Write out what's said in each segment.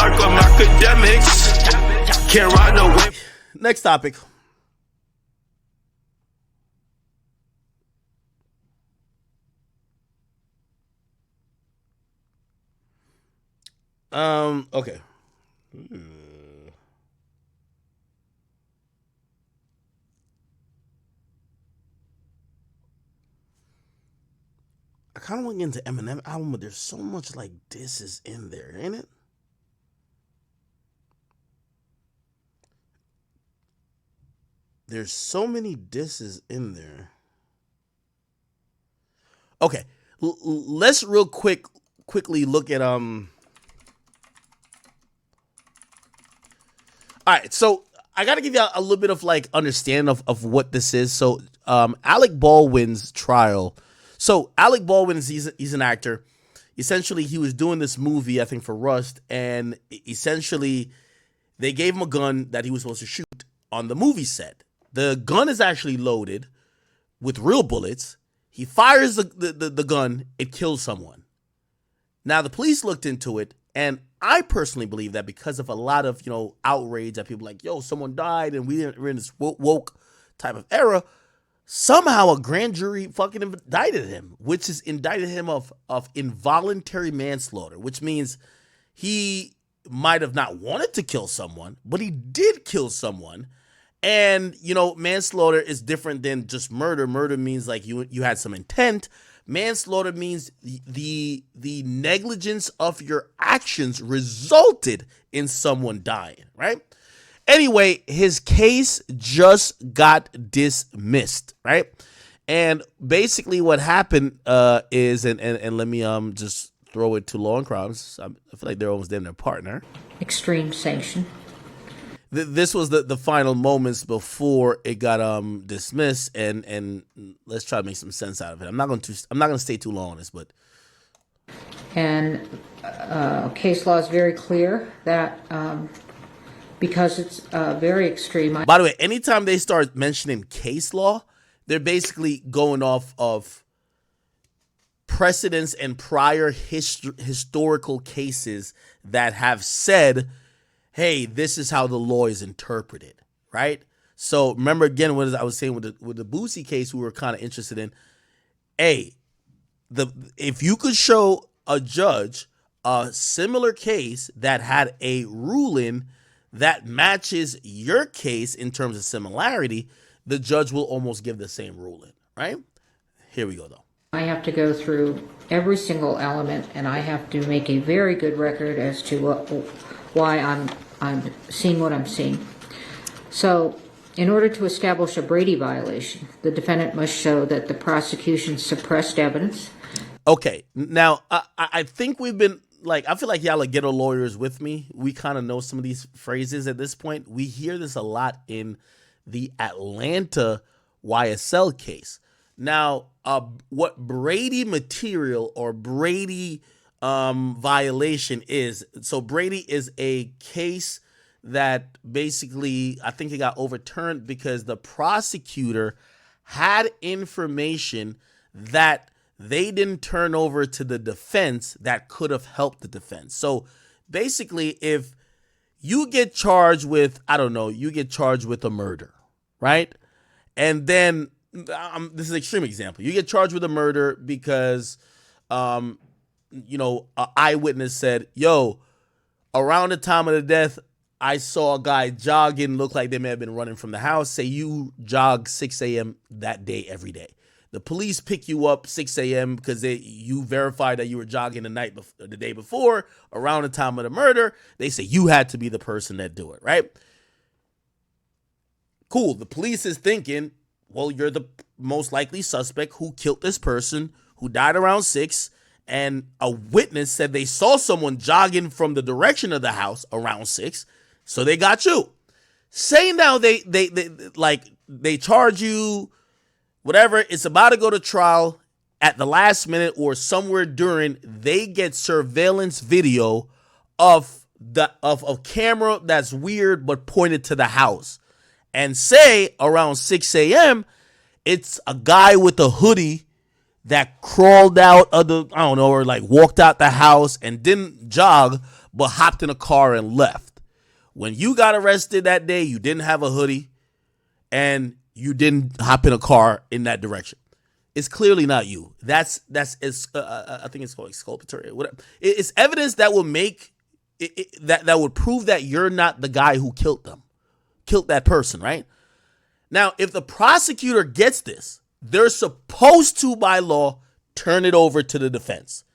mark on academics. Can't ride no wave. Next topic. Okay. I kind of want to get into Eminem album, but there's so much like disses in there, ain't it? There's so many disses in there. Okay, let's real quickly look at All right, so I got to give you a little bit of like understanding of what this is. So, Alec Baldwin's trial. So Alec Baldwin he's an actor. Essentially, he was doing this movie, I think, for Rust, and essentially they gave him a gun that he was supposed to shoot on the movie set. The gun is actually loaded with real bullets. He fires the gun, it kills someone. Now the police looked into it, and I personally believe that because of a lot of, outrage that people like, yo, someone died and we're in this woke type of era, somehow a grand jury fucking indicted him, which is indicted him of involuntary manslaughter, which means he might have not wanted to kill someone, but he did kill someone. And, manslaughter is different than just murder. Murder means like you had some intent. Manslaughter means the negligence of your actions resulted in someone dying, right? Anyway, his case just got dismissed, right? And basically what happened is, and let me just throw it to Law and Crimes. I feel like they're almost in their partner. Extreme sanction. This was the final moments before it got dismissed, and let's try to make some sense out of it. I'm not going to stay too long on this, but and case law is very clear that because it's very extreme. By the way, anytime they start mentioning case law, they're basically going off of precedents and prior historical cases that have said, hey, this is how the law is interpreted, right? So remember again what I was saying with the Boosie case, we were kind of interested in. Hey, if you could show a judge a similar case that had a ruling that matches your case in terms of similarity, the judge will almost give the same ruling, right? Here we go, though. I have to go through every single element, and I have to make a very good record as to why I'm seeing what I'm seeing. So, in order to establish a Brady violation, the defendant must show that the prosecution suppressed evidence. Okay, now I think we've been I feel like y'all are ghetto lawyers with me. We kind of know some of these phrases at this point. We hear this a lot in the Atlanta YSL case. Now, what Brady material or Brady violation is. So Brady is a case that basically, I think it got overturned because the prosecutor had information that they didn't turn over to the defense that could have helped the defense. So basically, if you get charged with, you get charged with a murder, right? And then, this is an extreme example. You get charged with a murder because, an eyewitness said, yo, around the time of the death, I saw a guy jogging, looked like they may have been running from the house. Say you jog 6 a.m. that day every day. The police pick you up 6 a.m. because you verified that you were jogging the day before, around the time of the murder. They say you had to be the person that do it, right? Cool. The police is thinking, well, you're the most likely suspect who killed this person who died around 6. And a witness said they saw someone jogging from the direction of the house around 6. So they got you. Say now they charge you, whatever, it's about to go to trial. At the last minute or somewhere during, they get surveillance video of a camera that's weird but pointed to the house. And say around 6 a.m., it's a guy with a hoodie that crawled out of or walked out the house and didn't jog, but hopped in a car and left. When you got arrested that day, you didn't have a hoodie and you didn't hop in a car in that direction. It's clearly not you. I think it's called exculpatory. It's evidence that will make that would prove that you're not the guy who killed that person, right? Now, if the prosecutor gets this, they're supposed to, by law, turn it over to the defense.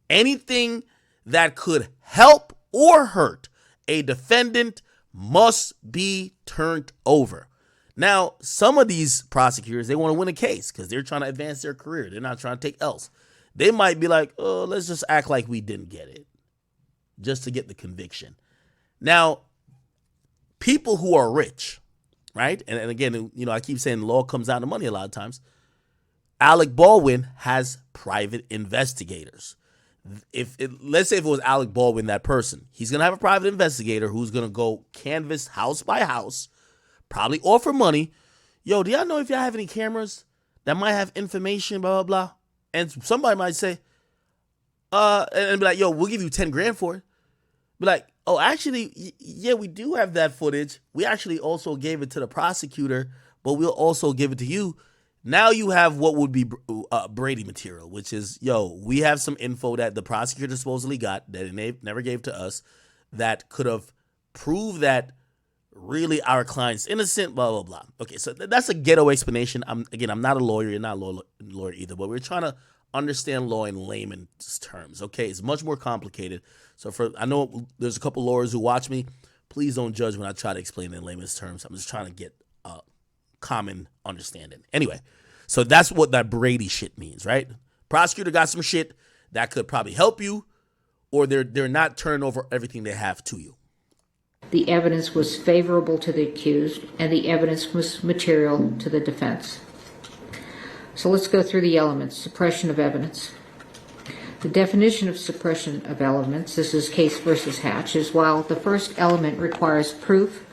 Anything that could help or hurt a defendant must be turned over. Now, some of these prosecutors, they want to win a case because they're trying to advance their career. They're not trying to take else. They might be like, oh, let's just act like we didn't get it just to get the conviction. Now, people who are rich, right? And again, I keep saying the law comes down to money a lot of times. Alec Baldwin has private investigators. Let's say if it was Alec Baldwin, that person, he's going to have a private investigator who's going to go canvass house by house, probably offer money. Yo, do y'all know if y'all have any cameras that might have information, blah, blah, blah? And somebody might say, and be like, yo, we'll give you 10 grand for it. Be like, oh, actually, yeah, we do have that footage. We actually also gave it to the prosecutor, but we'll also give it to you. Now you have what would be Brady material, which is, yo, we have some info that the prosecutor supposedly got that they never gave to us that could have proved that really our client's innocent, blah, blah, blah. Okay, so that's a ghetto explanation. I'm not a lawyer. You're not a lawyer either, but we're trying to understand law in layman's terms, okay? It's much more complicated. So I know there's a couple lawyers who watch me. Please don't judge when I try to explain it in layman's terms. I'm just trying to get common understanding. Anyway, so that's what that Brady shit means, right? Prosecutor got some shit that could probably help you, or they're not turning over everything they have to you. The evidence was favorable to the accused, and the evidence was material to the defense. So let's go through the elements. Suppression of evidence. The definition of suppression of elements, this is Case versus Hatch, is while the first element requires proof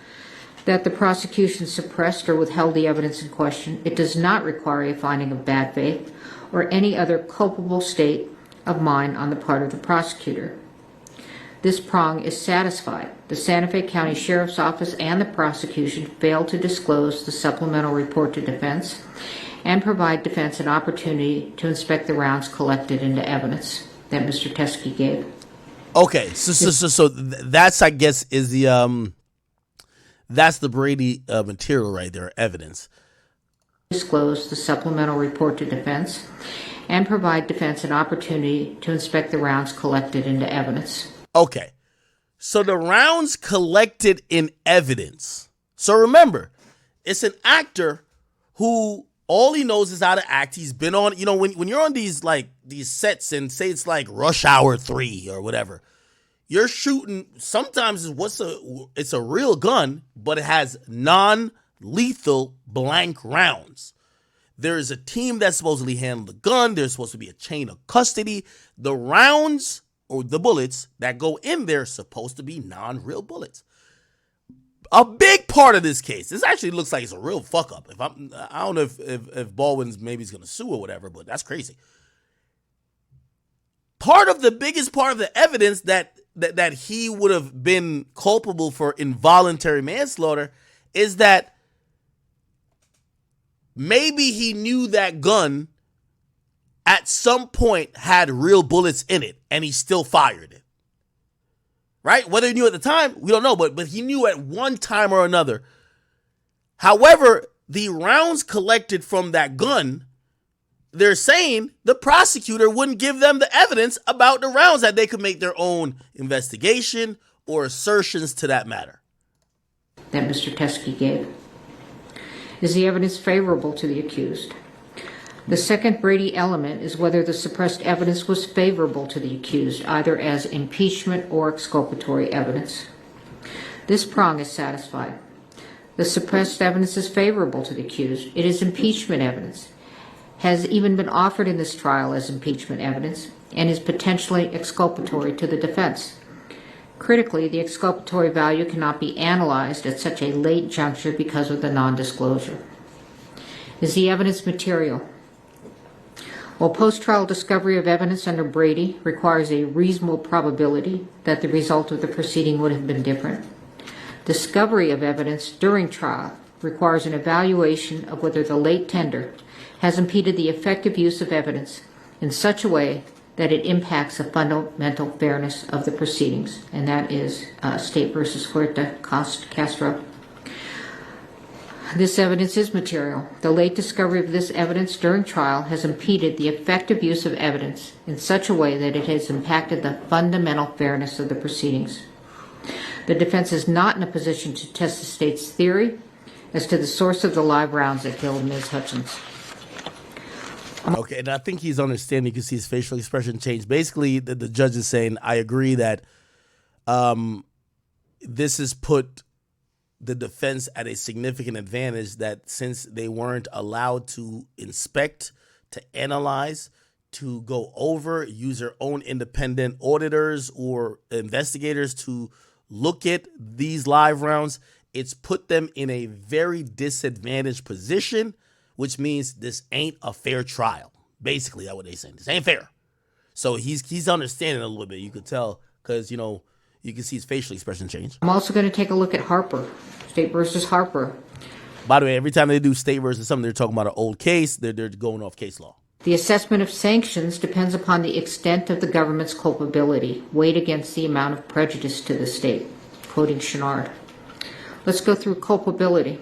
that the prosecution suppressed or withheld the evidence in question, it does not require a finding of bad faith or any other culpable state of mind on the part of the prosecutor. This prong is satisfied. The Santa Fe County Sheriff's Office and the prosecution failed to disclose the supplemental report to defense and provide defense an opportunity to inspect the rounds collected into evidence that Mr. Teskey gave. Okay, so that's, I guess, is the that's the Brady material right there, evidence. Disclose the supplemental report to defense and provide defense an opportunity to inspect the rounds collected into evidence. Okay, so the rounds collected in evidence. So remember, it's an actor who all he knows is how to act. He's been on, when you're on these sets and say it's like Rush Hour 3 or whatever, you're shooting, sometimes it's a real gun, but it has non-lethal blank rounds. There is a team that supposedly handled the gun. There's supposed to be a chain of custody. The rounds or the bullets that go in there are supposed to be non-real bullets. A big part of this case, this actually looks like it's a real fuck up. I don't know if Baldwin's maybe he's going to sue or whatever, but that's crazy. Biggest part of the evidence that he would have been culpable for involuntary manslaughter is that maybe he knew that gun at some point had real bullets in it and he still fired it. Right? Whether he knew at the time, we don't know, but he knew at one time or another. However, the rounds collected from that gun, they're saying the prosecutor wouldn't give them the evidence about the rounds, that they could make their own investigation or assertions to that matter. That Mr. Teskey gave. Is the evidence favorable to the accused? The second Brady element is whether the suppressed evidence was favorable to the accused, either as impeachment or exculpatory evidence. This prong is satisfied. The suppressed evidence is favorable to the accused. It is impeachment evidence, has even been offered in this trial as impeachment evidence, and is potentially exculpatory to the defense. Critically, the exculpatory value cannot be analyzed at such a late juncture because of the non-disclosure. Is the evidence material? While post-trial discovery of evidence under Brady requires a reasonable probability that the result of the proceeding would have been different, discovery of evidence during trial requires an evaluation of whether the late tender has impeded the effective use of evidence in such a way that it impacts the fundamental fairness of the proceedings, and that is State versus Huerta Castro. This evidence is material. The late discovery of this evidence during trial has impeded the effective use of evidence in such a way that it has impacted the fundamental fairness of the proceedings. The defense is not in a position to test the state's theory as to the source of the live rounds that killed Ms. Hutchins. Okay, and I think he's understanding. You can see his facial expression change. Basically, the judge is saying, I agree that this has put the defense at a significant advantage, that since they weren't allowed to inspect, to analyze, to go over, use their own independent auditors or investigators to look at these live rounds, it's put them in a very disadvantaged position, which means this ain't a fair trial. Basically, that's what they're saying. This ain't fair. So he's understanding a little bit. You could tell because, you can see his facial expression change. I'm also going to take a look at Harper, State versus Harper. By the way, every time they do State versus something, they're talking about an old case. They're going off case law. The assessment of sanctions depends upon the extent of the government's culpability, weighed against the amount of prejudice to the state. Quoting Chenard. Let's go through culpability.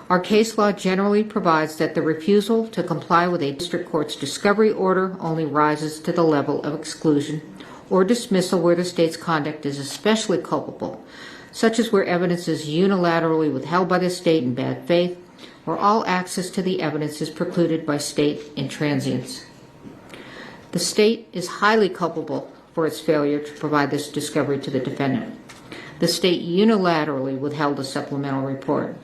Our case law generally provides that the refusal to comply with a district court's discovery order only rises to the level of exclusion or dismissal where the state's conduct is especially culpable, such as where evidence is unilaterally withheld by the state in bad faith, or all access to the evidence is precluded by state intransience. The state is highly culpable for its failure to provide this discovery to the defendant. The state unilaterally withheld a supplemental report.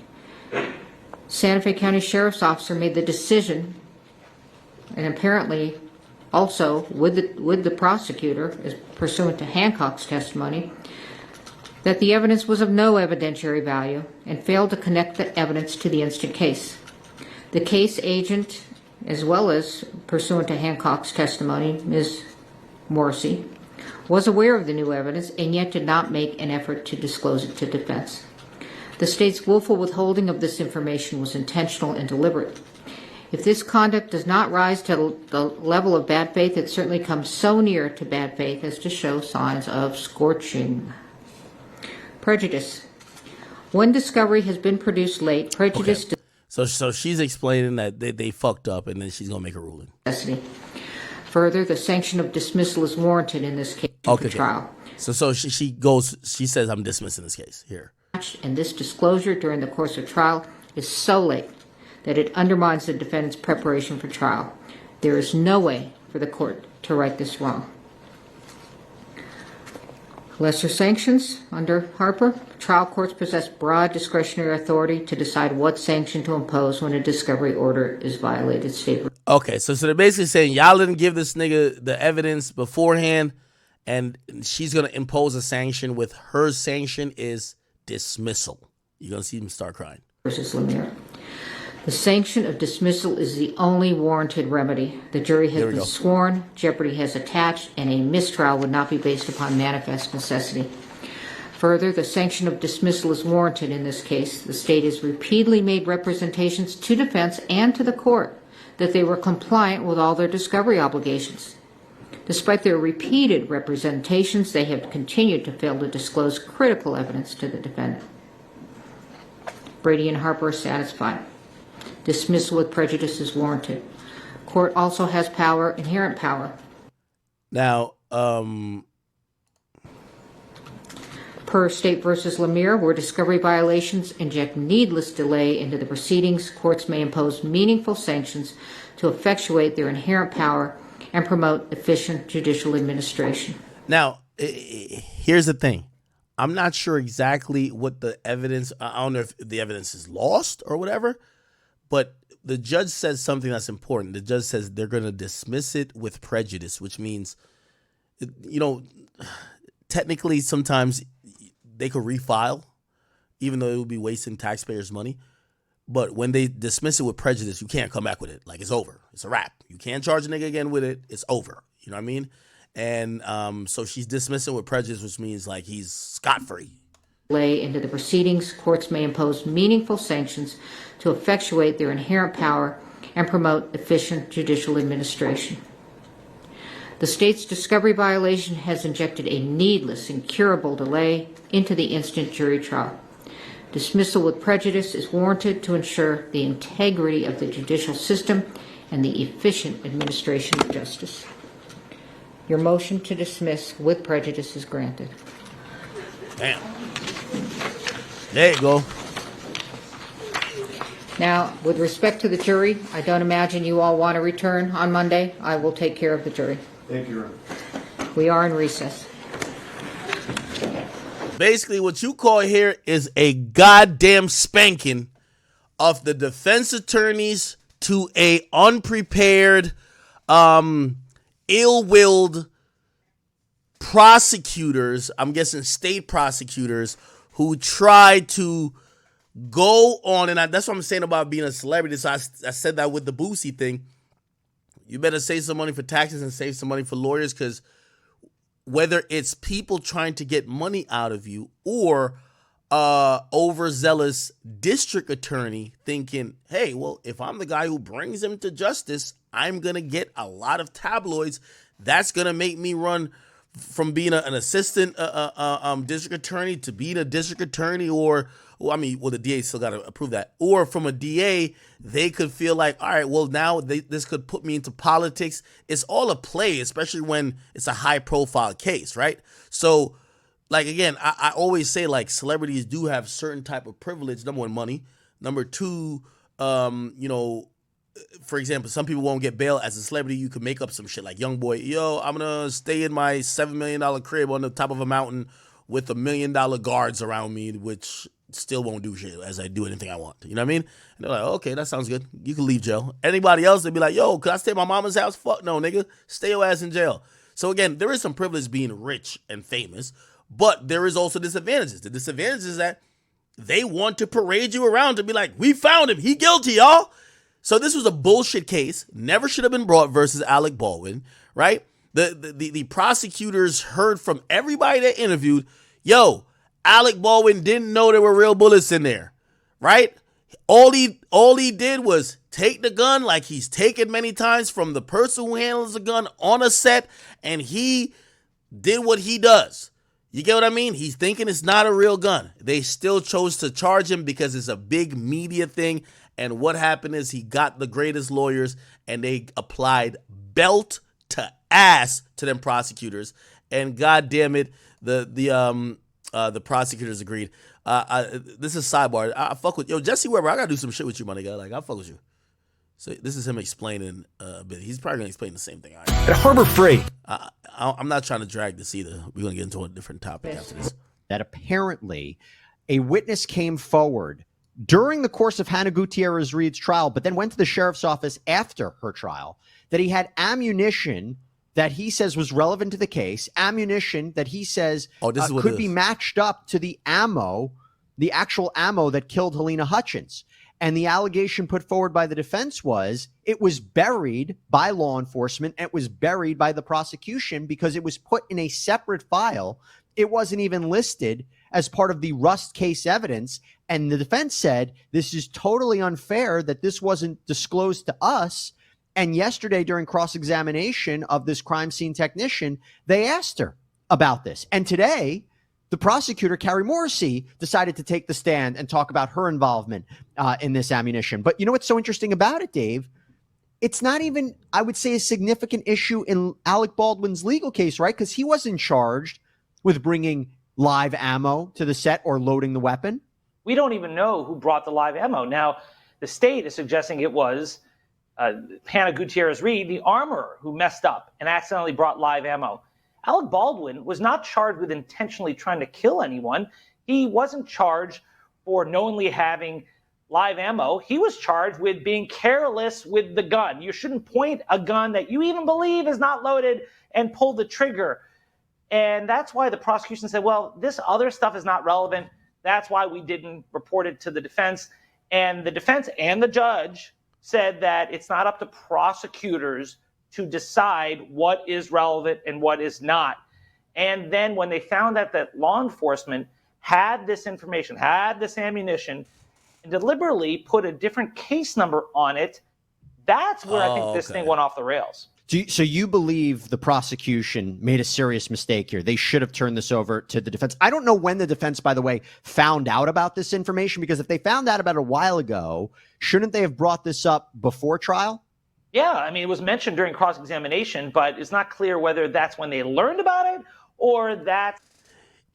Santa Fe County Sheriff's Officer made the decision, and apparently also with the prosecutor, as pursuant to Hancock's testimony, that the evidence was of no evidentiary value and failed to connect the evidence to the instant case. The case agent, as well as pursuant to Hancock's testimony, Ms. Morrissey, was aware of the new evidence and yet did not make an effort to disclose it to defense. The state's willful withholding of this information was intentional and deliberate. If this conduct does not rise to the level of bad faith, it certainly comes so near to bad faith as to show signs of scorching. Prejudice. When discovery has been produced late, prejudice... Okay. So she's explaining that they fucked up, and then she's going to make a ruling. Further, the sanction of dismissal is warranted in this case for trial. So she says, I'm dismissing this case here. And this disclosure during the course of trial is so late that it undermines the defendant's preparation for trial. There is no way for the court to right this wrong. Lesser sanctions under Harper. Trial courts possess broad discretionary authority to decide what sanction to impose when a discovery order is violated. Okay, so they're basically saying y'all didn't give this nigga the evidence beforehand, and she's going to impose a sanction with her sanction is dismissal. You're going to see him start crying. Versus Lemire. The sanction of dismissal is the only warranted remedy. The jury has been sworn, jeopardy has attached, and a mistrial would not be based upon manifest necessity. Further, the sanction of dismissal is warranted in this case. The state has repeatedly made representations to defense and to the court that they were compliant with all their discovery obligations. Despite their repeated representations, they have continued to fail to disclose critical evidence to the defendant. Brady and Harper are satisfied. Dismissal with prejudice is warranted. Court also has power, inherent power. Now, per State versus Lemire, where discovery violations inject needless delay into the proceedings, courts may impose meaningful sanctions to effectuate their inherent power and promote efficient judicial administration. Now, here's the thing. I'm not sure exactly what the evidence, I don't know if the evidence is lost or whatever, but the judge says something that's important. The judge says they're going to dismiss it with prejudice, which means, technically sometimes they could refile, even though it would be wasting taxpayers' money. But when they dismiss it with prejudice, you can't come back with it. Like, it's over. It's a wrap. You can't charge a nigga again with it. It's over. You know what I mean? And so she's dismissing with prejudice, which means like he's scot-free. Delay into the proceedings, courts may impose meaningful sanctions to effectuate their inherent power and promote efficient judicial administration. The state's discovery violation has injected a needless, incurable delay into the instant jury trial. Dismissal with prejudice is warranted to ensure the integrity of the judicial system and the efficient administration of justice. Your motion to dismiss with prejudice is granted. Damn. There you go. Now, with respect to the jury, I don't imagine you all want to return on Monday. I will take care of the jury. Thank you, Your Honor. We are in recess. Basically, what you call here is a goddamn spanking of the defense attorneys to a unprepared, ill-willed prosecutors, I'm guessing state prosecutors, who tried to go on, and that's what I'm saying about being a celebrity. So I said that with the Boosie thing. You better save some money for taxes and save some money for lawyers, because whether it's people trying to get money out of you or overzealous district attorney thinking, hey, well, if I'm the guy who brings him to justice, I'm going to get a lot of tabloids. That's going to make me run from being an assistant district attorney to being a district attorney, or, well, the DA still got to approve that. Or from a DA, they could feel like, all right, well, now this could put me into politics. It's all a play, especially when it's a high-profile case, right? So, like, again, I always say, like, celebrities do have certain type of privilege. Number one, money. Number two, for example, some people won't get bail. As a celebrity, you can make up some shit like young boy. Yo, I'm going to stay in my $7 million crib on the top of a mountain with $1 million guards around me, which still won't do shit as I do anything I want. You know what I mean? And they're like, okay, that sounds good. You can leave jail. Anybody else, they'd be like, yo, could I stay at my mama's house? Fuck no, nigga. Stay your ass in jail. So again, there is some privilege being rich and famous, but there is also disadvantages. The disadvantage is that they want to parade you around to be like, we found him. He guilty, y'all. So this was a bullshit case. Never should have been brought versus Alec Baldwin, right? The prosecutors heard from everybody that interviewed, yo, Alec Baldwin didn't know there were real bullets in there, right? All he did was take the gun like he's taken many times from the person who handles the gun on a set, and he did what he does. You get what I mean? He's thinking it's not a real gun. They still chose to charge him because it's a big media thing. And what happened is he got the greatest lawyers, and they applied belt to ass to them prosecutors. And God damn it, the prosecutors agreed. This is sidebar. I fuck with Jesse Weber. I gotta do some shit with you, my nigga. Like, I fuck with you. So this is him explaining a bit. He's probably gonna explain the same thing. Right. At Harbor Freight. I'm not trying to drag this either. We're gonna get into a different topic after this. That apparently a witness came forward during the course of Hannah Gutierrez-Reed's trial, but then went to the sheriff's office after her trial, that he had ammunition that he says was relevant to the case, ammunition that he says could be matched up to the ammo, the actual ammo that killed Helena Hutchins. And the allegation put forward by the defense was it was buried by law enforcement. It was buried by the prosecution because it was put in a separate file. It wasn't even listed as part of the Rust case evidence. And the defense said, this is totally unfair that this wasn't disclosed to us. And yesterday, during cross-examination of this crime scene technician, they asked her about this. And today, the prosecutor, Carrie Morrissey, decided to take the stand and talk about her involvement in this ammunition. But you know what's so interesting about it, Dave? It's not even, I would say, a significant issue in Alec Baldwin's legal case, right? Because he wasn't charged with bringing live ammo to the set or loading the weapon. We don't even know who brought the live ammo. Now, the state is suggesting it was Hannah Gutierrez-Reed, the armorer, who messed up and accidentally brought live ammo. Alec Baldwin was not charged with intentionally trying to kill anyone. He wasn't charged for knowingly having live ammo. He was charged with being careless with the gun. You shouldn't point a gun that you even believe is not loaded and pull the trigger. And that's why the prosecution said, well, this other stuff is not relevant. That's why we didn't report it to the defense. And the defense and the judge said that it's not up to prosecutors to decide what is relevant and what is not. And then when they found out that law enforcement had this information, had this ammunition, and deliberately put a different case number on it, that's where I think this thing went off the rails. So you believe the prosecution made a serious mistake here? They should have turned this over to the defense. I don't know when the defense, by the way, found out about this information, because if they found out about it a while ago, shouldn't they have brought this up before trial? Yeah, I mean, it was mentioned during cross-examination, but it's not clear whether that's when they learned about it or that.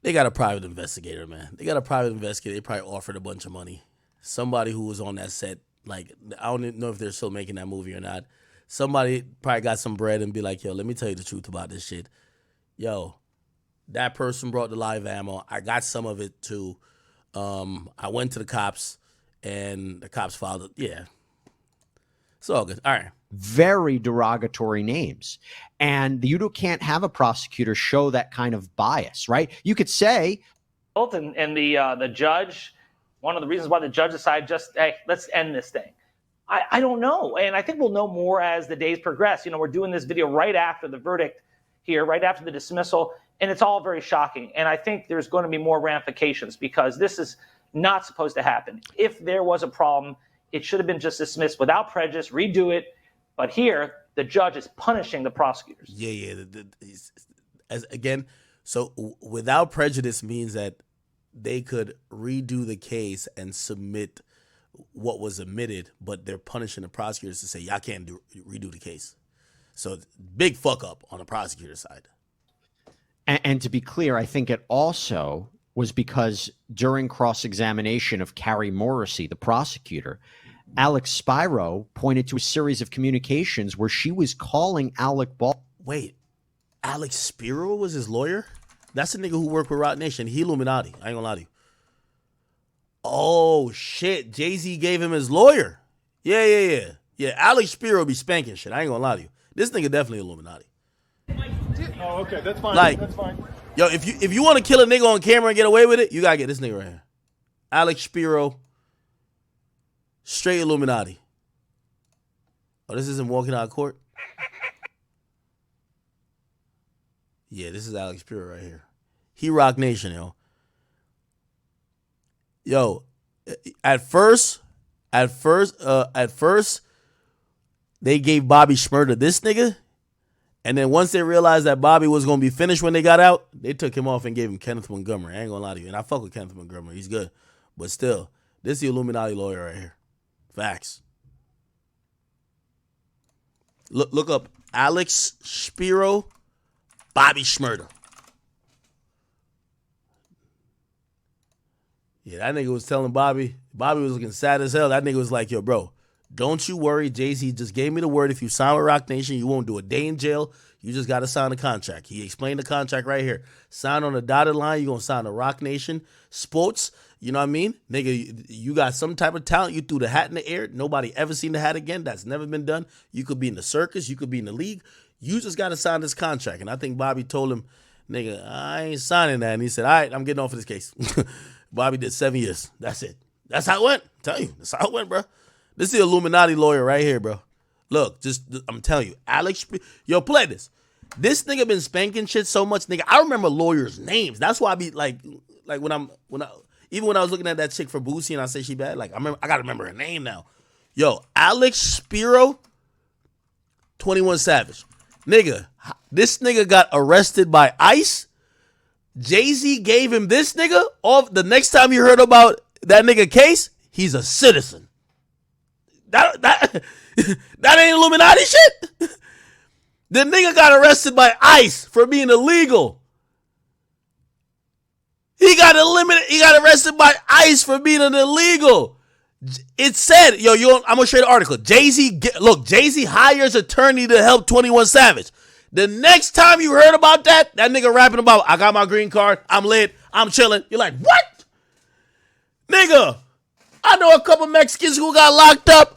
They got a private investigator, man. They got a private investigator. They probably offered a bunch of money. Somebody who was on that set, like, I don't even know if they're still making that movie or not. Somebody probably got some bread and be like, yo, let me tell you the truth about this shit. Yo, that person brought the live ammo. I got some of it too. I went to the cops and the cops filed it. Yeah. It's all good. All right. Very derogatory names. And you can't have a prosecutor show that kind of bias, right? You could say. And the judge, one of the reasons why the judge decided just, hey, let's end this thing. I don't know. And I think we'll know more as the days progress. You know, we're doing this video right after the verdict here, right after the dismissal, and it's all very shocking. And I think there's going to be more ramifications because this is not supposed to happen. If there was a problem, it should have been just dismissed without prejudice, redo it. But here, the judge is punishing the prosecutors. Yeah. So without prejudice means that they could redo the case and submit what was admitted, but they're punishing the prosecutors to say, y'all can't redo the case. So big fuck up on the prosecutor side. And to be clear, I think it also was because during cross-examination of Carrie Morrissey, the prosecutor, Alex Speir pointed to a series of communications where she was calling Alec Baldwin. Wait, Alex Speir was his lawyer? That's the nigga who worked with Roc Nation. He Illuminati. I ain't gonna lie to you. Oh, shit. Jay-Z gave him his lawyer. Yeah. Alex Speir will be spanking shit. I ain't gonna lie to you. This nigga definitely Illuminati. Oh, okay. That's fine. Like, that's fine. Yo, if you want to kill a nigga on camera and get away with it, you gotta get this nigga right here. Alex Speir, straight Illuminati. Oh, this isn't walking out of court? Yeah, this is Alex Speir right here. He Roc Nation, yo. Yo, at first, they gave Bobby Shmurda this nigga, and then once they realized that Bobby was gonna be finished when they got out, they took him off and gave him Kenneth Montgomery. I ain't gonna lie to you, and I fuck with Kenneth Montgomery. He's good, but still, this is the Illuminati lawyer right here. Facts. Look up Alex Speir, Bobby Shmurda. Yeah, that nigga was telling Bobby was looking sad as hell. That nigga was like, yo, bro, don't you worry. Jay-Z just gave me the word. If you sign with Roc Nation, you won't do a day in jail. You just got to sign the contract. He explained the contract right here. Sign on the dotted line. You're going to sign the Roc Nation sports. You know what I mean? Nigga, you got some type of talent. You threw the hat in the air. Nobody ever seen the hat again. That's never been done. You could be in the circus. You could be in the league. You just got to sign this contract. And I think Bobby told him, nigga, I ain't signing that. And he said, all right, I'm getting off of this case. Bobby did 7 years. That's it. That's how it went. I'm telling you. That's how it went, bro. This is the Illuminati lawyer right here, bro. Look, I'm telling you. Alex, yo, play this. This nigga been spanking shit so much, nigga. I remember lawyers' names. That's why I be like when I was looking at that chick for Boosie and I say she bad, like I gotta remember her name now. Yo, Alex Speir, 21 Savage. Nigga, this nigga got arrested by ICE. Jay-Z gave him this nigga off. The next time you heard about that nigga case, he's a citizen. That ain't Illuminati shit. The nigga got arrested by ICE for being illegal. He got arrested by ICE for being an illegal. It said, I'm gonna show you the article. Jay-Z hires attorney to help 21 Savage. The next time you heard about that nigga rapping about, I got my green card, I'm lit, I'm chilling. You're like, what? Nigga, I know a couple Mexicans who got locked up.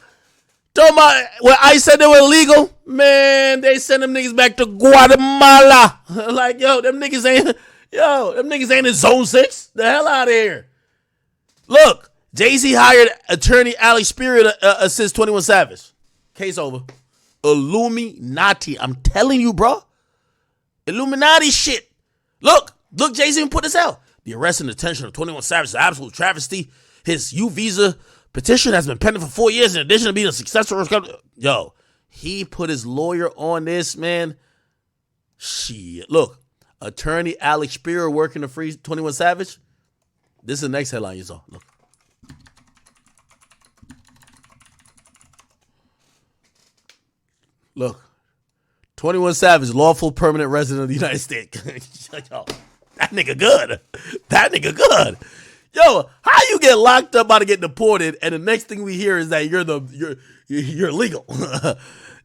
Talking about when ICE said they were illegal, man, they sent them niggas back to Guatemala. Like, them niggas ain't in zone 6. The hell out of here. Look, Jay-Z hired attorney Alex Speir to assist 21 Savage. Case over. Illuminati. I'm telling you, bro. Illuminati shit. Look, Jay-Z even put this out. The arrest and detention of 21 Savage is an absolute travesty. His U visa petition has been pending for 4 years in addition to being a successful. Yo, he put his lawyer on this, man. Shit. Look, attorney Alex Speir working to free 21 Savage. This is the next headline you saw. Look. Look, 21 Savage, lawful permanent resident of the United States. Yo, that nigga good. That nigga good. Yo, how you get locked up about to get deported, and the next thing we hear is that you're legal.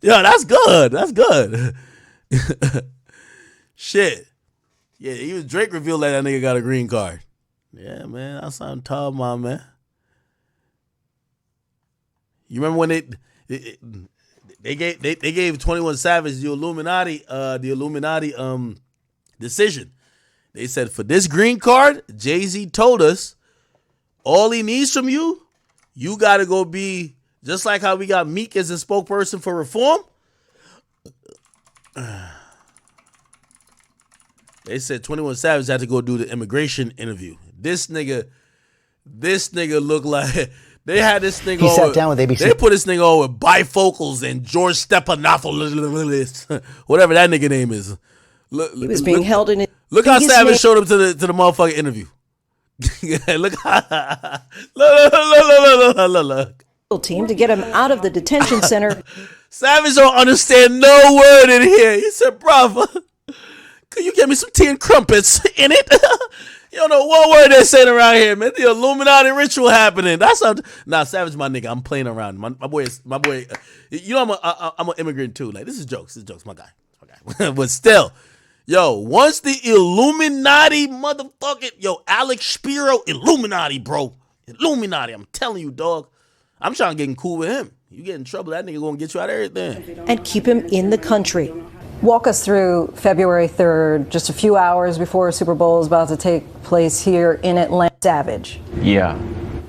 Yo, that's good. That's good. Shit. Yeah, even Drake revealed that nigga got a green card. Yeah, man, that's something tough, my man. You remember when they gave 21 Savage the Illuminati decision. They said, for this green card, Jay-Z told us all he needs from you got to go be, just like how we got Meek as a spokesperson for reform. They said 21 Savage had to go do the immigration interview. This nigga looked like they had this nigga. He sat down with ABC. They put this nigga on with bifocals and George Stephanopoulos, whatever that nigga name is. He was being held in. Look how Savage showed up to the motherfucking interview. Look how look. Team to get him out of the detention center. Savage don't understand no word in here. He said, "Brother, could you get me some tea and crumpets in it?" You don't know what word they're saying around here, man. The Illuminati ritual happening. That's how. Nah, Savage, my nigga. I'm playing around. My boy. You know, I'm an immigrant too. Like, this is jokes, my guy. But still, yo, once the Illuminati motherfucking, yo, Alex Speir, Illuminati, bro. Illuminati. I'm telling you, dog. I'm trying to get cool with him. You get in trouble, that nigga gonna get you out of everything. And keep him in the country. Walk us through February 3rd, just a few hours before Super Bowl is about to take place here in Atlanta. Savage. Yeah.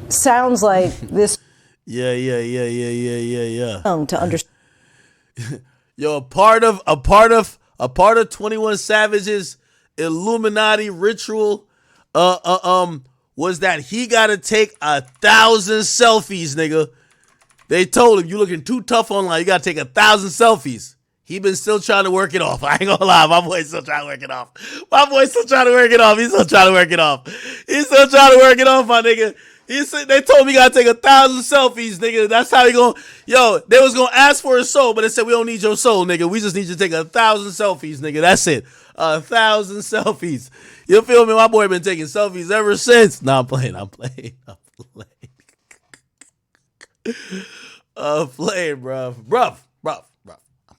Sounds like this. Yeah. To understand. Yo, a part of 21 Savage's Illuminati ritual was that he gotta take 1,000 selfies, nigga. They told him, you looking too tough online, you gotta take 1,000 selfies. He been still trying to work it off. I ain't gonna lie, my boy's still trying to work it off. He's still trying to work it off, my nigga. They told me he gotta take 1,000 selfies, nigga. That's how he gonna. Yo, they was gonna ask for his soul, but they said we don't need your soul, nigga. We just need you to take 1,000 selfies, nigga. That's it. 1,000 selfies. You feel me? My boy been taking selfies ever since. Nah, I'm playing, bro. I'm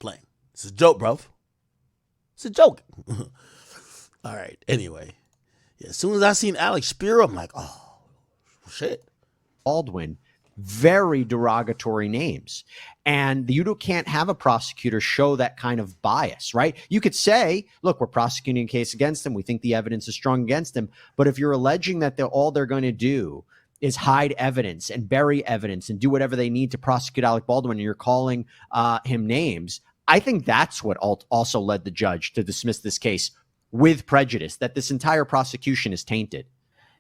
playing. It's a joke, bro. It's a joke. All right. Anyway, yeah. As soon as I seen Alex Speir, I'm like, oh. Shit. Baldwin, very derogatory names. And you can't have a prosecutor show that kind of bias, right? You could say, look, we're prosecuting a case against him. We think the evidence is strong against him. But if you're alleging that all they're going to do is hide evidence and bury evidence and do whatever they need to prosecute Alec Baldwin, and you're calling him names, I think that's what also led the judge to dismiss this case with prejudice, that this entire prosecution is tainted.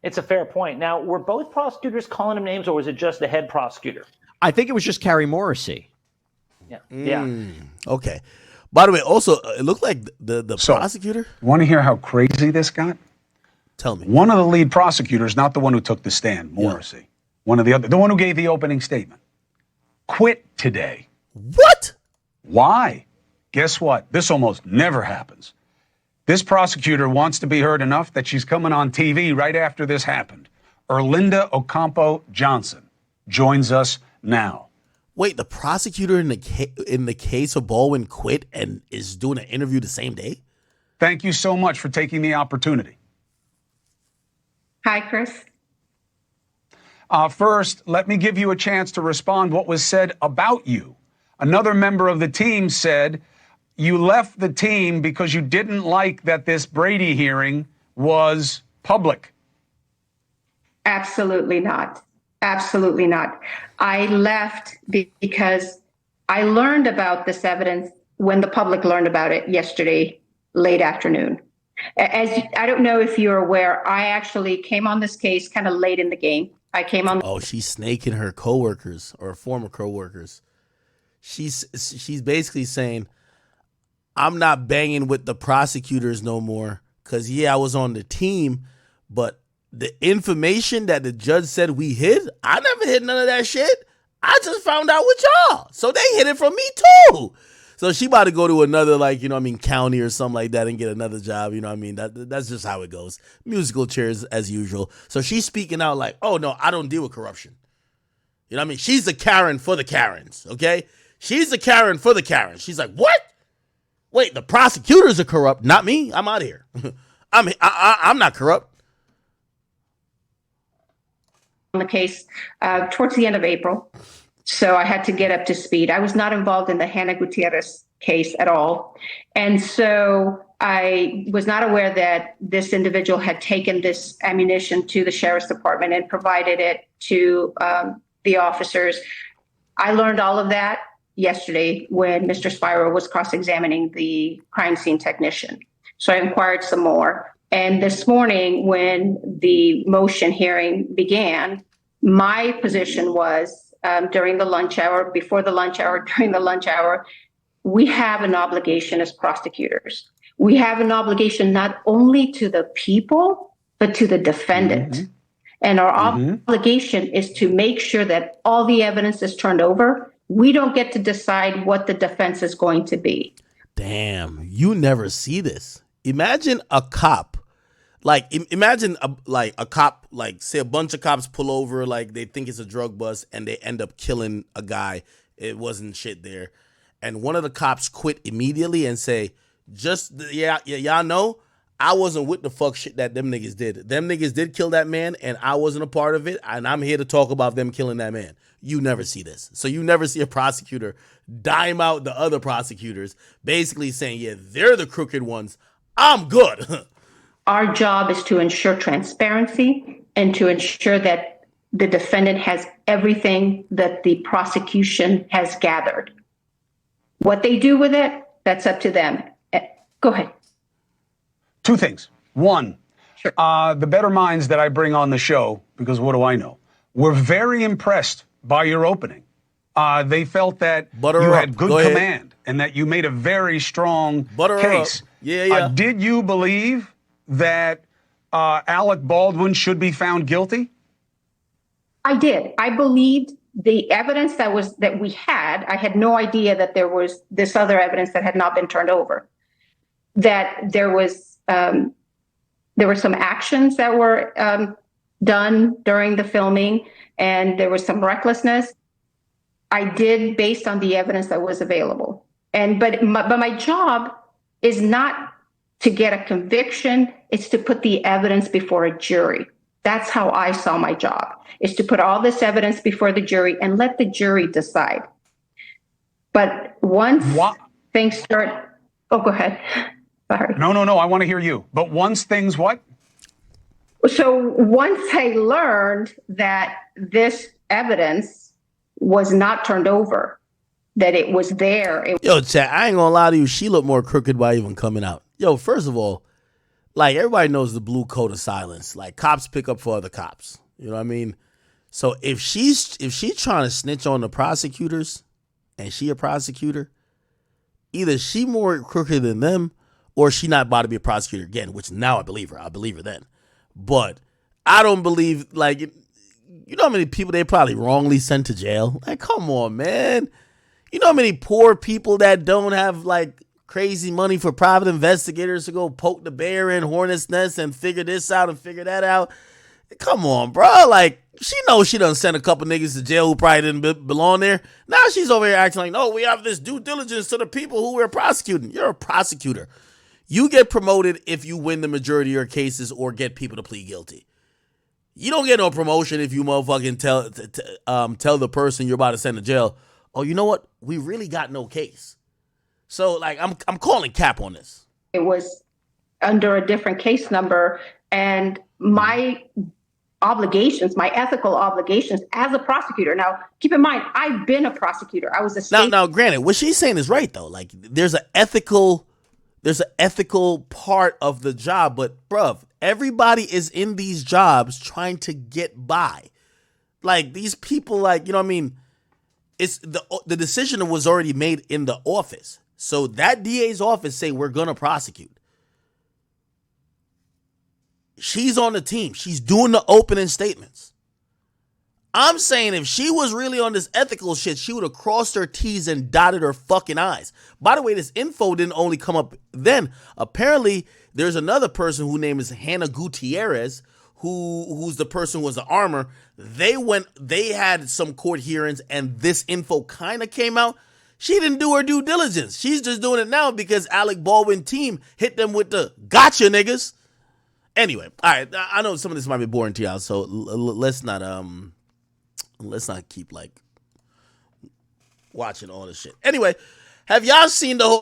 It's a fair point. Now, were both prosecutors calling him names, or was it just the head prosecutor? I think it was just Carrie Morrissey. Yeah. Okay. By the way, also, it looked like the prosecutor. Want to hear how crazy this got? Tell me. One of the lead prosecutors, not the one who took the stand, Morrissey. Yeah. One of the one who gave the opening statement, quit today. What? Why? Guess what? This almost never happens. This prosecutor wants to be heard enough that she's coming on TV right after this happened. Erlinda Ocampo Johnson joins us now. Wait, the prosecutor in the case of Baldwin quit and is doing an interview the same day? Thank you so much for taking the opportunity. Hi, Chris. First, let me give you a chance to respond what was said about you. Another member of the team said you left the team because you didn't like that this Brady hearing was public. Absolutely not. Absolutely not. I left because I learned about this evidence when the public learned about it yesterday, late afternoon. As I don't know if you're aware, I actually came on this case kind of late in the game. I came on. Oh, she's snaking her coworkers or former coworkers. She's basically saying, I'm not banging with the prosecutors no more because, yeah, I was on the team, but the information that the judge said we hid, I never hid none of that shit. I just found out with y'all. So they hid it from me too. So she about to go to another, like, you know what I mean, county or something like that and get another job. You know what I mean? That's just how it goes. Musical chairs as usual. So she's speaking out like, oh, no, I don't deal with corruption. You know what I mean? She's the Karen for the Karens, okay? She's the Karen for the Karens. She's like, what? Wait, the prosecutors are corrupt. Not me. I'm out of here. I'm not corrupt. On the case towards the end of April. So I had to get up to speed. I was not involved in the Hannah Gutierrez case at all. And so I was not aware that this individual had taken this ammunition to the sheriff's department and provided it to the officers. I learned all of that yesterday when Mr. Speir was cross-examining the crime scene technician. So I inquired some more. And this morning, when the motion hearing began, my position was during the lunch hour, before the lunch hour, during the lunch hour, we have an obligation as prosecutors. We have an obligation not only to the people, but to the defendant. Mm-hmm. And our obligation is to make sure that all the evidence is turned over. We don't get to decide what the defense is going to be. Damn, you never see this. Imagine a cop. Like, imagine a cop, like, say a bunch of cops pull over, like, they think it's a drug bust, and they end up killing a guy. It wasn't shit there. And one of the cops quit immediately and say, y'all know, I wasn't with the fuck shit that them niggas did. Them niggas did kill that man, and I wasn't a part of it, and I'm here to talk about them killing that man. You never see this. So you never see a prosecutor dime out the other prosecutors, basically saying, yeah, they're the crooked ones. I'm good. Our job is to ensure transparency and to ensure that the defendant has everything that the prosecution has gathered. What they do with it, that's up to them. Go ahead. Two things. One, sure. The better minds that I bring on the show, because what do I know, were very impressed by your opening. They felt that you had good command and that you made a very strong case. Yeah. Did you believe that Alec Baldwin should be found guilty? I did. I believed the evidence that we had. I had no idea that there was this other evidence that had not been turned over. That there were some actions that were done during the filming, and there was some recklessness. I did based on the evidence that was available. But my job is not to get a conviction. It's to put the evidence before a jury. That's how I saw my job, is to put all this evidence before the jury and let the jury decide. But once things start, go ahead. Sorry. No, I want to hear you. But once things what? So once I learned that this evidence was not turned over, that it was there. Yo, chat, I ain't gonna lie to you. She looked more crooked by even coming out. Yo, first of all, like, everybody knows the blue code of silence. Like, cops pick up for other cops. You know what I mean? So if she's trying to snitch on the prosecutors and she a prosecutor, either she more crooked than them or she not about to be a prosecutor again, which now I believe her. I believe her then. But I don't believe, like, you know how many people they probably wrongly sent to jail? Like, come on, man. You know how many poor people that don't have, like, crazy money for private investigators to go poke the bear in Hornet's Nest and figure this out and figure that out? Come on, bro. Like, she knows she done sent a couple niggas to jail who probably didn't belong there. Now she's over here acting like, no, we have this due diligence to the people who we're prosecuting. You're a prosecutor. You get promoted if you win the majority of your cases or get people to plead guilty. You don't get no promotion if you motherfucking tell the person you're about to send to jail, oh, you know what? We really got no case. So, like, I'm calling cap on this. It was under a different case number, and my obligations, my ethical obligations as a prosecutor. Now, keep in mind, I've been a prosecutor. I was a state. Now, granted, what she's saying is right though. Like, there's an ethical part of the job, but bruv, everybody is in these jobs trying to get by. Like, these people, like, you know what I mean? It's the decision was already made in the office. So that DA's office say we're gonna prosecute. She's on the team. She's doing the opening statements. I'm saying if she was really on this ethical shit, she would have crossed her T's and dotted her fucking I's. By the way, this info didn't only come up then. Apparently, there's another person whose name is Hannah Gutierrez, who's the person who was the armor. They had some court hearings and this info kind of came out. She didn't do her due diligence. She's just doing it now because Alec Baldwin team hit them with the gotcha niggas. Anyway, all right. I know some of this might be boring to y'all, so let's not keep like watching all this shit. Anyway, have y'all seen the whole